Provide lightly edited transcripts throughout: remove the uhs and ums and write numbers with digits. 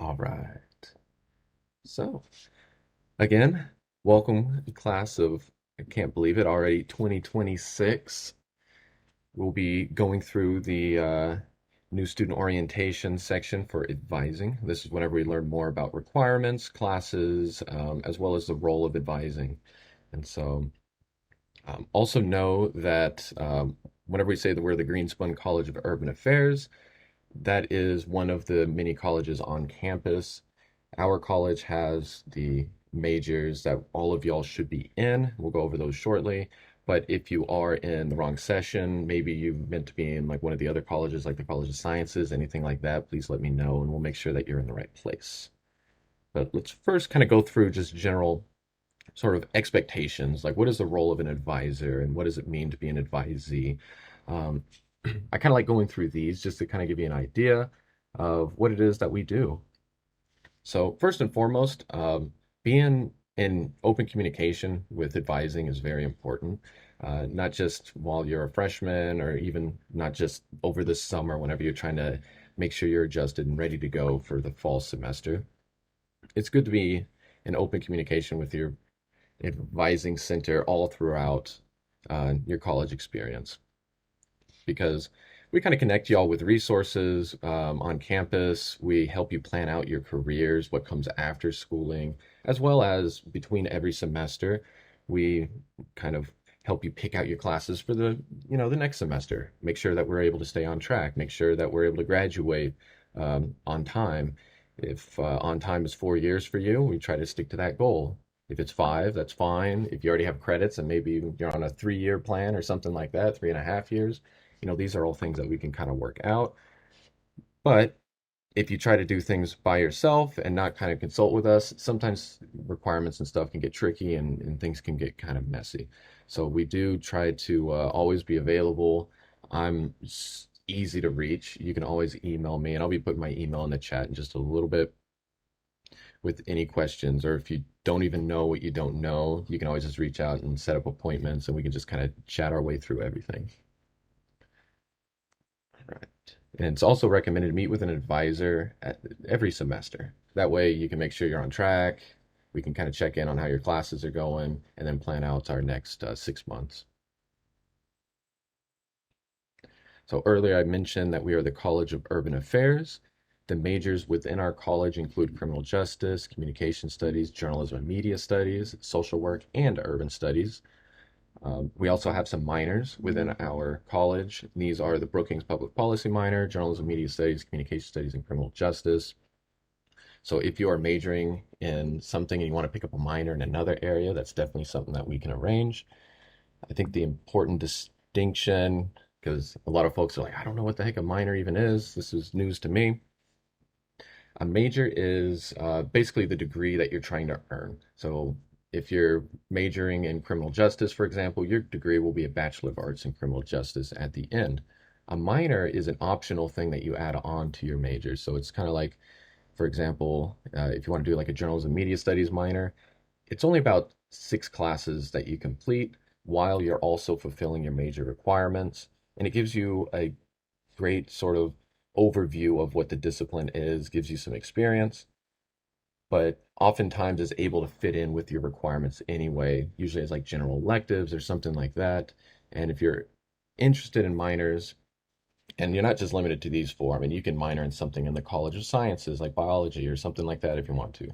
All right. So, again, welcome class of, I can't believe it, already 2026. We'll be going through the new student orientation section for advising. This is whenever we learn more about requirements, classes, as well as the role of advising. And so, also know that whenever we say that we're the Greenspun College of Urban Affairs, that is one of the many colleges on campus. Our college has the majors that all of y'all should be in. We'll go over those shortly. But if you are in the wrong session, maybe you meant to be in like one of the other colleges, like the College of Sciences, anything like that, please let me know and we'll make sure that you're in the right place. But let's first kind of go through just general sort of expectations, like what is the role of an advisor and what does it mean to be an advisee? Um, I kind of like going through these just to kind of give you an idea of what it is that we do. So first and foremost, being in open communication with advising is very important. Not just while you're a freshman or even not just over the summer whenever you're trying to make sure you're adjusted and ready to go for the fall semester. It's good to be in open communication with your advising center all throughout your college experience because we kind of connect y'all with resources on campus. We help you plan out your careers, what comes after schooling, as well as between every semester. We kind of help you pick out your classes for the next semester. Make sure that we're able to stay on track. Make sure that we're able to graduate on time. If on time is 4 years for you, we try to stick to that goal. If it's five, that's fine. If you already have credits and maybe you're on a 3 year plan or something like that, 3.5 years, these are all things that we can kind of work out. But if you try to do things by yourself and not kind of consult with us, sometimes requirements and stuff can get tricky and things can get kind of messy. So we do try to always be available. I'm easy to reach. You can always email me, and I'll be putting my email in the chat in just a little bit with any questions. Or if you don't even know what you don't know, you can always just reach out and set up appointments, and we can just kind of chat our way through everything. Right. And it's also recommended to meet with an advisor every semester. That way you can make sure you're on track. We can kind of check in on how your classes are going and then plan out our next 6 months. So earlier I mentioned that we are the College of Urban Affairs. The majors within our college include criminal justice, communication studies, journalism and media studies, social work, and urban studies. We also have some minors within our college. These are the Brookings Public Policy minor, Journalism, Media Studies, Communication Studies, and Criminal Justice. So if you are majoring in something and you want to pick up a minor in another area, that's definitely something that we can arrange. I think the important distinction, because a lot of folks are like, I don't know what the heck a minor even is. This is news to me. A major is basically the degree that you're trying to earn. So if you're majoring in criminal justice, for example, your degree will be a Bachelor of Arts in Criminal Justice at the end. A minor is an optional thing that you add on to your major. So it's kind of like, for example, if you want to do like a journalism and media studies minor, it's only about 6 classes that you complete while you're also fulfilling your major requirements. And it gives you a great sort of overview of what the discipline is, gives you some experience, but oftentimes is able to fit in with your requirements anyway. Usually it's like general electives or something like that. And if you're interested in minors, and you're not just limited to these four, I mean, you can minor in something in the College of Sciences, like biology or something like that if you want to.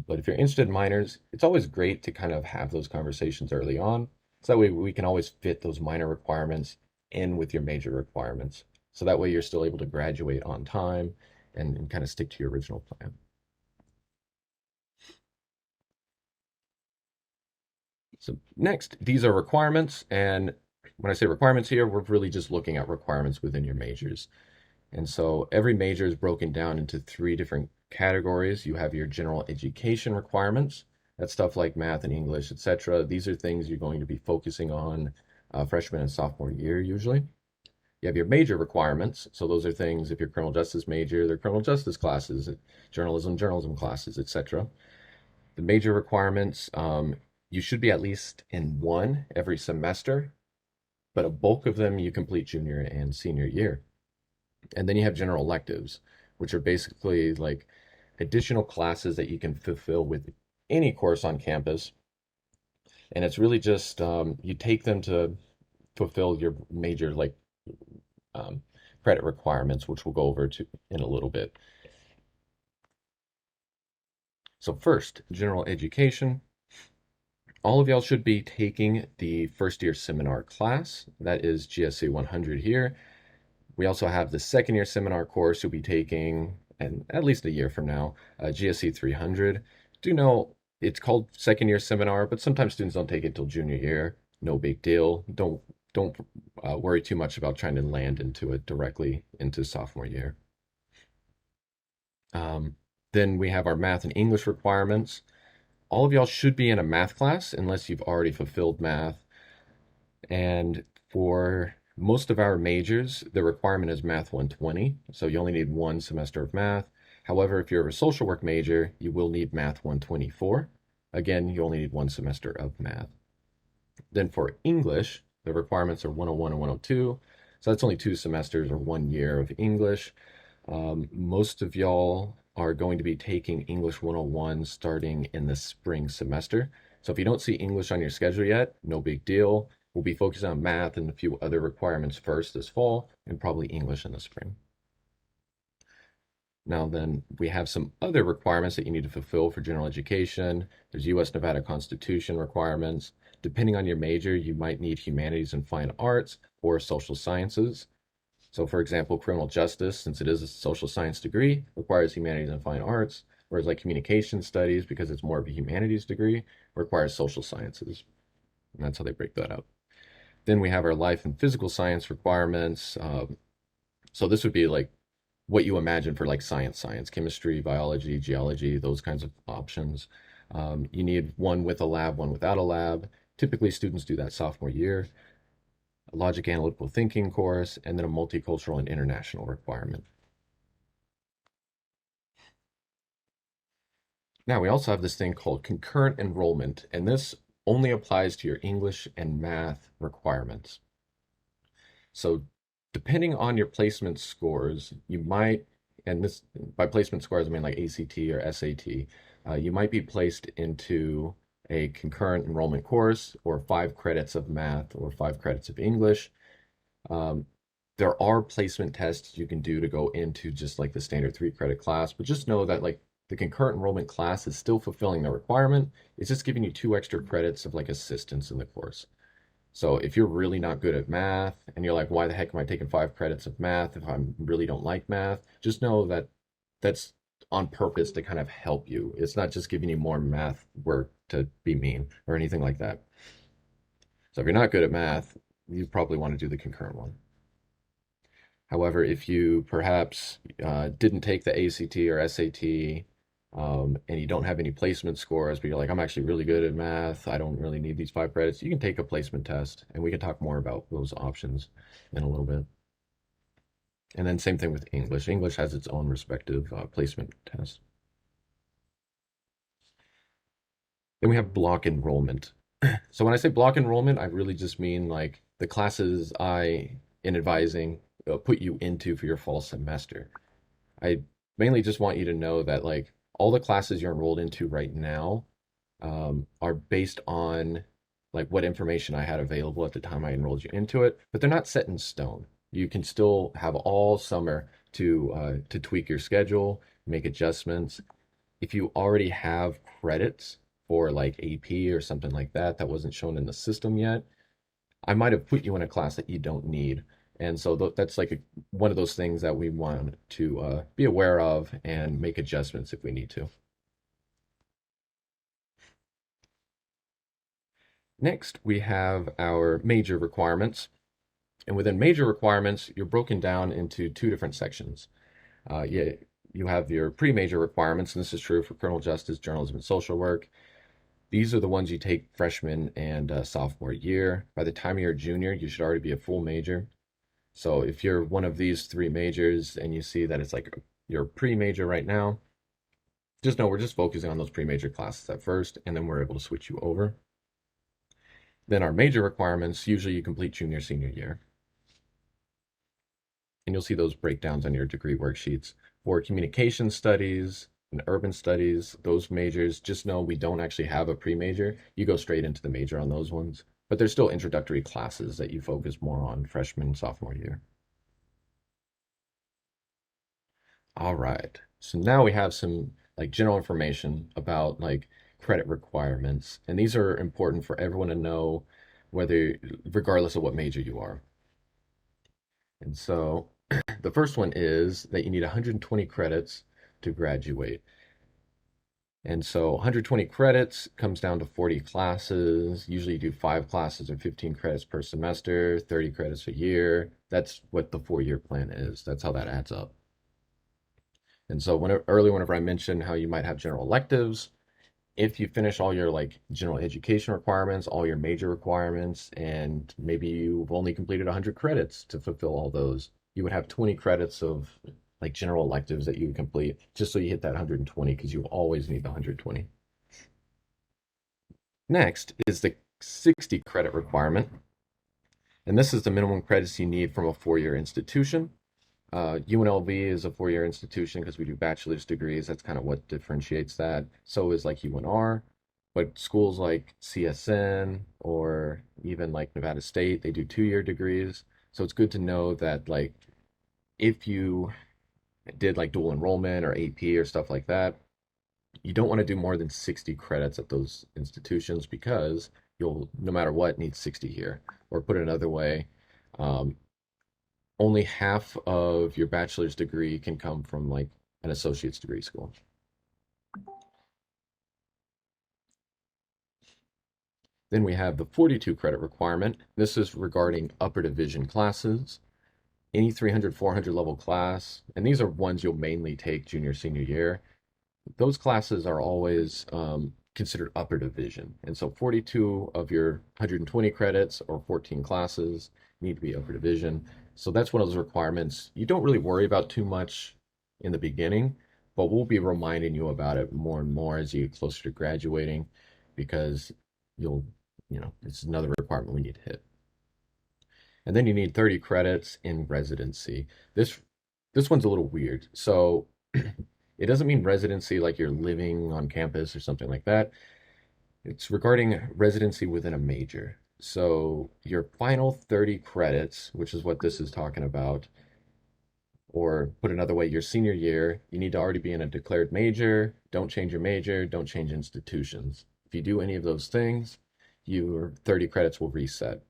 But if you're interested in minors, it's always great to kind of have those conversations early on. So that way we can always fit those minor requirements in with your major requirements. So that way you're still able to graduate on time and kind of stick to your original plan. So next, these are requirements. And when I say requirements here, we're really just looking at requirements within your majors. And so every major is broken down into 3 different categories. You have your general education requirements. That's stuff like math and English, etc. These are things you're going to be focusing on freshman and sophomore year usually. You have your major requirements. So those are things, if you're criminal justice major, they're criminal justice classes, journalism classes, etc. The major requirements, you should be at least in one every semester, but a bulk of them you complete junior and senior year. And then you have general electives, which are basically like additional classes that you can fulfill with any course on campus. And it's really just you take them to fulfill your major um, credit requirements, which we'll go over to in a little bit. So first, general education. All of y'all should be taking the first year seminar class. That is GSC 100 here. We also have the second year seminar course you'll be taking, and at least a year from now, GSC 300. Do know it's called second year seminar, but sometimes students don't take it till junior year. No big deal. Don't worry too much about trying to land into it directly into sophomore year. Um, then we have our math and English requirements. All of y'all should be in a math class unless you've already fulfilled math. And for most of our majors, the requirement is Math 120. So you only need one semester of math. However, if you're a social work major, you will need Math 124. Again, you only need one semester of math. Then for English, the requirements are 101 and 102. So that's only 2 semesters or 1 year of English. Most of y'all are going to be taking English 101 starting in the spring semester. So if you don't see English on your schedule yet, no big deal. We'll be focused on math and a few other requirements first this fall, and probably English in the spring. Now then, we have some other requirements that you need to fulfill for general education. There's U.S. Nevada Constitution requirements. Depending on your major, you might need humanities and fine arts or social sciences. So for example, criminal justice, since it is a social science degree, requires humanities and fine arts, whereas like communication studies, because it's more of a humanities degree, requires social sciences. And that's how they break that up. Then we have our life and physical science requirements. So this would be like what you imagine for like science, chemistry, biology, geology, those kinds of options. You need one with a lab, one without a lab. Typically, students do that sophomore year. A logic analytical thinking course, and then a multicultural and international requirement. Now, we also have this thing called concurrent enrollment, and this only applies to your English and math requirements. So depending on your placement scores, you might, and this by placement scores, I mean like ACT or SAT, you might be placed into a concurrent enrollment course or 5 credits of math or 5 credits of English. Um, there are placement tests you can do to go into just like the standard 3 credit class, but just know that like the concurrent enrollment class is still fulfilling the requirement. It's just giving you 2 extra credits of like assistance in the course. So if you're really not good at math and you're like, why the heck am I taking 5 credits of math if I really don't like math? Just know that that's on purpose to kind of help you. It's not just giving you more math work to be mean or anything like that. So if you're not good at math, you probably want to do the concurrent one. However, if you perhaps didn't take the ACT or SAT, and you don't have any placement scores, but you're like, I'm actually really good at math, I don't really need these 5 credits, you can take a placement test, and we can talk more about those options in a little bit. And then same thing with English. English has its own respective placement test. Then we have block enrollment. So when I say block enrollment, I really just mean like the classes I, in advising, put you into for your fall semester. I mainly just want you to know that like all the classes you're enrolled into right now are based on like what information I had available at the time I enrolled you into it, but they're not set in stone. You can still have all summer to tweak your schedule, make adjustments. If you already have credits for like AP or something like that that wasn't shown in the system yet, I might have put you in a class that you don't need. And so that's like one of those things that we want to be aware of and make adjustments if we need to. Next, we have our major requirements. And within major requirements, you're broken down into 2 different sections. You have your pre-major requirements, and this is true for criminal justice, journalism, and social work. These are the ones you take freshman and sophomore year. By the time you're a junior, you should already be a full major. So if you're one of these 3 majors and you see that it's like you're pre-major right now, just know we're just focusing on those pre-major classes at first, and then we're able to switch you over. Then our major requirements, usually you complete junior, senior year. And you'll see those breakdowns on your degree worksheets. For communication studies, and urban studies, those majors, just know we don't actually have a pre-major. You go straight into the major on those ones. But there's still introductory classes that you focus more on freshman, sophomore year. All right. So now we have some like general information about like credit requirements, and these are important for everyone to know whether regardless of what major you are. And so the first one is that you need 120 credits to graduate. And so 120 credits comes down to 40 classes. Usually you do 5 classes or 15 credits per semester, 30 credits a year. That's what the 4-year plan is. That's how that adds up. And so whenever I mentioned how you might have general electives, if you finish all your like general education requirements, all your major requirements, and maybe you've only completed 100 credits to fulfill all those, you would have 20 credits of like general electives that you would complete just so you hit that 120 because you always need the 120. Next is the 60 credit requirement, and this is the minimum credits you need from a 4-year institution. UNLV is a 4-year institution because we do bachelor's degrees. That's kind of what differentiates that. So is like UNR. But schools like CSN or even like Nevada State, they do 2-year degrees. So it's good to know that like if you did like dual enrollment or AP or stuff like that, you don't want to do more than 60 credits at those institutions because you'll, no matter what, need 60 here. Or put it another way, um, only half of your bachelor's degree can come from like an associate's degree school. Then we have the 42 credit requirement. This is regarding upper division classes. Any 300, 400 level class, and these are ones you'll mainly take junior, senior year. Those classes are always considered upper division. And so 42 of your 120 credits or 14 classes need to be upper division. So that's one of those requirements you don't really worry about too much in the beginning, but we'll be reminding you about it more and more as you get closer to graduating because you'll, it's another requirement we need to hit. And then you need 30 credits in residency. This one's a little weird. So it doesn't mean residency like you're living on campus or something like that. It's regarding residency within a major. So your final 30 credits, which is what this is talking about, or put another way, your senior year, you need to already be in a declared major. Don't change your major, don't change institutions. If you do any of those things, your 30 credits will reset.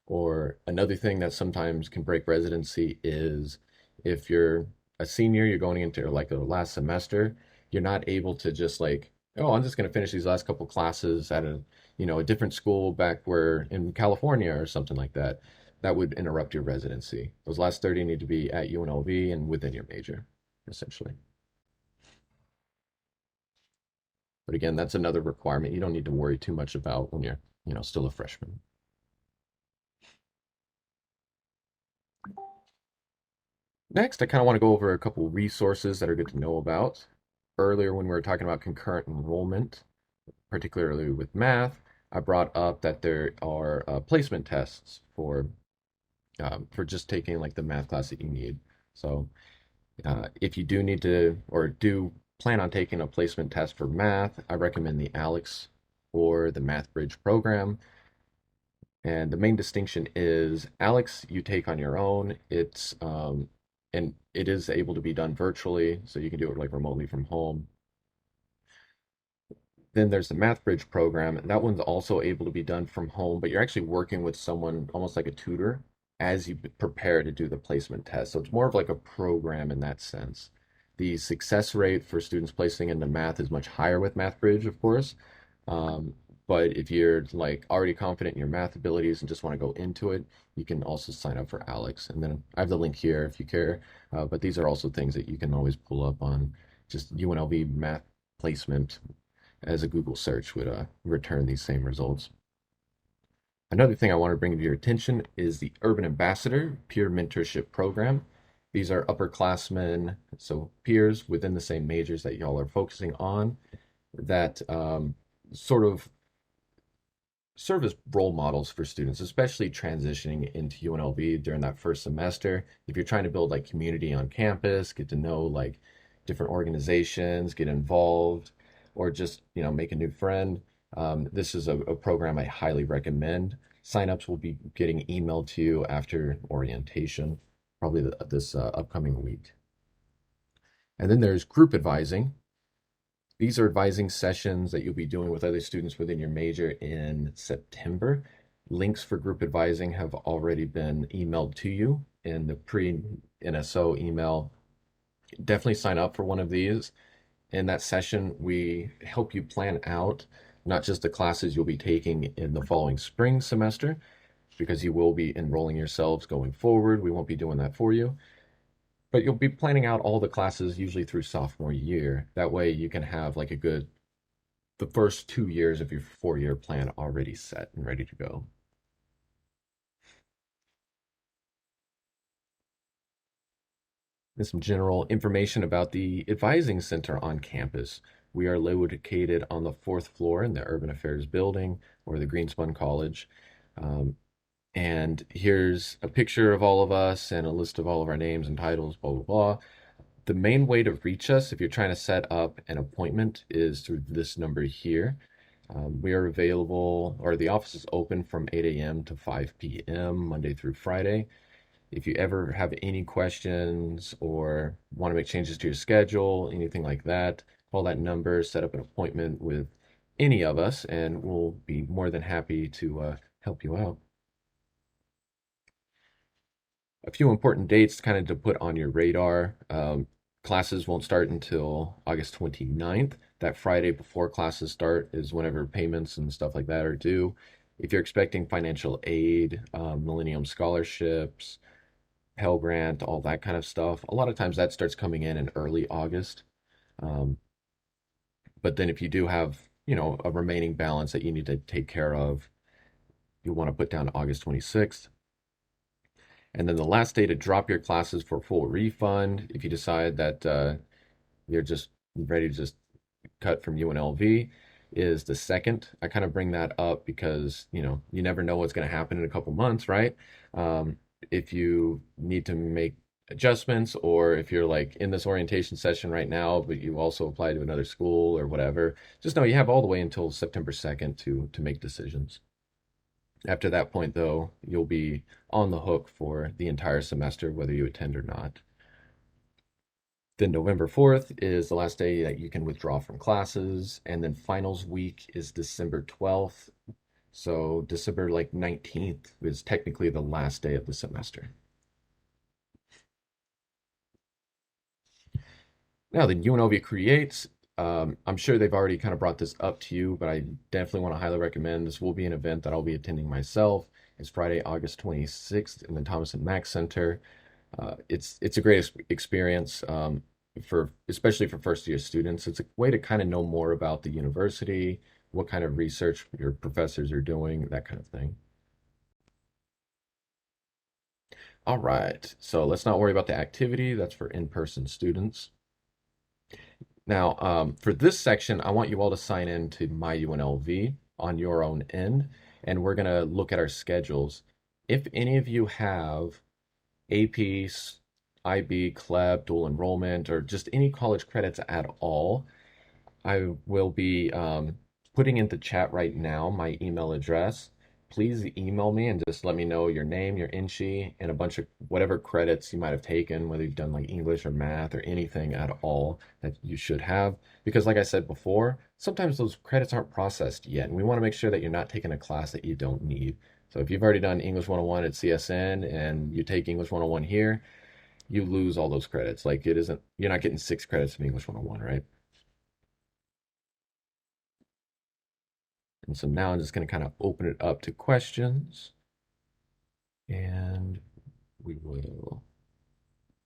Or another thing that sometimes can break residency is if you're a senior, you're going into like the last semester, you're not able to just like, oh, I'm just going to finish these last couple classes at a different school back where in California or something like that. That would interrupt your residency. Those last 30 need to be at UNLV and within your major, essentially. But again, that's another requirement you don't need to worry too much about when you're, still a freshman. Next, I kind of want to go over a couple resources that are good to know about. Earlier, when we were talking about concurrent enrollment, particularly with math, I brought up that there are placement tests for just taking like the math class that you need. So if you do need to or do plan on taking a placement test for math, I recommend the ALEX or the Math Bridge program. And the main distinction is ALEX you take on your own. And it is able to be done virtually, so you can do it like remotely from home. Then there's the MathBridge program, and that one's also able to be done from home, but you're actually working with someone almost like a tutor as you prepare to do the placement test. So it's more of like a program in that sense. The success rate for students placing into math is much higher with MathBridge, of course. Um, but if you're like already confident in your math abilities and just want to go into it, you can also sign up for Alex. And then I have the link here if you care. But these are also things that you can always pull up on just UNLV math placement as a Google search would return these same results. Another thing I want to bring to your attention is the Urban Ambassador Peer Mentorship Program. These are upperclassmen, so peers within the same majors that y'all are focusing on that sort of serve as role models for students, especially transitioning into UNLV during that first semester. If you're trying to build like community on campus, get to know like different organizations, get involved, or just, make a new friend, this is a program I highly recommend. Signups will be getting emailed to you after orientation, probably this upcoming week. And then there's group advising. These are advising sessions that you'll be doing with other students within your major in September. Links for group advising have already been emailed to you in the pre-NSO email. Definitely sign up for one of these. In that session, we help you plan out not just the classes you'll be taking in the following spring semester, because you will be enrolling yourselves going forward. We won't be doing that for you. But you'll be planning out all the classes usually through sophomore year. That way you can have like the first 2 years of your 4-year plan already set and ready to go. And some general information about the Advising Center on campus. We are located on the 4th floor in the Urban Affairs building or the Greenspun College. And here's a picture of all of us and a list of all of our names and titles, blah, blah, blah. The main way to reach us if you're trying to set up an appointment is through this number here. We are available, or the office is open from 8 a.m. to 5 p.m. Monday through Friday. If you ever have any questions or want to make changes to your schedule, anything like that, call that number, set up an appointment with any of us, and we'll be more than happy to help you out. A few important dates kind of to put on your radar. Classes won't start until August 29th. That Friday before classes start is whenever payments and stuff like that are due. If you're expecting financial aid, Millennium scholarships, Pell Grant, all that kind of stuff, a lot of times that starts coming in early August. But then if you do have, a remaining balance that you need to take care of, you'll want to put down August 26th. And then the last day to drop your classes for full refund, if you decide that you're just ready to just cut from UNLV, is the 2nd. I kind of bring that up because, you never know what's going to happen in a couple months, right? If you need to make adjustments, or if you're like in this orientation session right now, but you also apply to another school or whatever, just know you have all the way until September 2nd to make decisions. After that point, though, you'll be on the hook for the entire semester, whether you attend or not. Then November 4th is the last day that you can withdraw from classes. And then finals week is December 12th. So December 19th is technically the last day of the semester. Now, the UNLV Creates, I'm sure they've already kind of brought this up to you, but I definitely want to highly recommend. This will be an event that I'll be attending myself. It's Friday, August 26th in the Thomas and Mack Center. It's a great experience especially for first year students. It's a way to kind of know more about the university, what kind of research your professors are doing, that kind of thing. All right, so let's not worry about the activity. That's for in-person students. Now, for this section, I want you all to sign in to My UNLV on your own end, and we're going to look at our schedules. If any of you have AP, IB, CLEB, dual enrollment, or just any college credits at all, I will be putting in the chat right now my email address. Please email me and just let me know your name, your INSHI, and a bunch of whatever credits you might have taken, whether you've done like English or math or anything at all that you should have. Because like I said before, sometimes those credits aren't processed yet, and we want to make sure that you're not taking a class that you don't need. So if you've already done English 101 at CSN and you take English 101 here, you lose all those credits. Like you're not getting 6 credits of English 101, right? And so now I'm just going to kind of open it up to questions. And we will